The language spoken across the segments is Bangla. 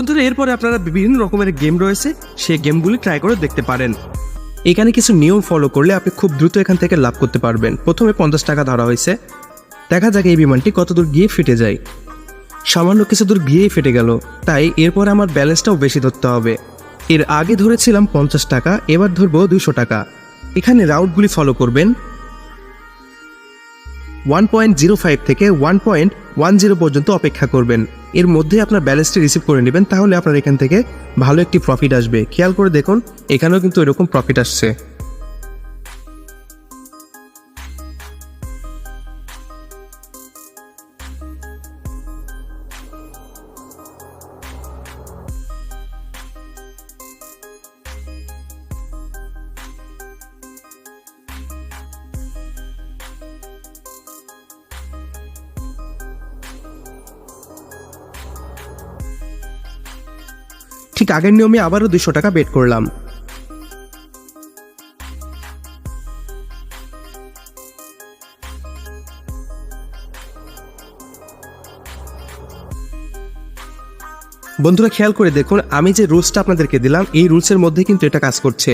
বন্ধুরা এরপরে আপনারা বিভিন্ন রকমের গেম রয়েছে, সেই গেমগুলি ট্রাই করে দেখতে পারেন। এখানে কিছু নিয়ম ফলো করলে আপনি খুব দ্রুত এখান থেকে লাভ করতে পারবেন। প্রথমে 50 টাকা ধরা হয়েছে, দেখা যাক এই বিমানটি কত দূর গিয়ে ফেটে যায়। সামান্য কিছু দূর গিয়েই ফেটে গেল, তাই এরপর আমার ব্যালেন্সটাও বেশি ধরতে হবে। এর আগে ধরেছিলাম 50 টাকা, এবার ধরবো 200 টাকা। এখানে রাউটগুলি ফলো করবেন। 1.05 থেকে 1.10 পর্যন্ত অপেক্ষা করবেন। এর মধ্যে আপনার ব্যালেন্সটি রিসিভ করে নেবেন, তাহলে আপনার এখান থেকে ভালো একটি প্রফিট আসবে। খেয়াল করে দেখুন, এখানেও কিন্তু এরকম প্রফিট আসছে। ঠিক আগের নিয়মে আবারও 200 টাকা বেট করলাম। বন্ধুরা খেয়াল করে দেখুন, আমি যে রুলসটা আপনাদেরকে দিলাম এই রুলসের মধ্যে কিন্তু এটা কাজ করছে।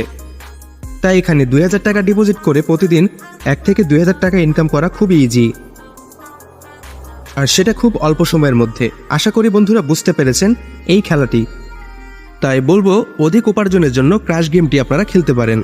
তাই এখানে 2000 টাকা ডিপোজিট করে প্রতিদিন 1 থেকে 2000 টাকা ইনকাম করা খুবই ইজি, আর সেটা খুব অল্প সময়ের মধ্যে। আশা করি বন্ধুরা বুঝতে পেরেছেন এই খেলাটি। তাই বলবো অধিক উপার্জনের জন্য ক্র্যাশ গেমটি আপনারা খেলতে পারেন।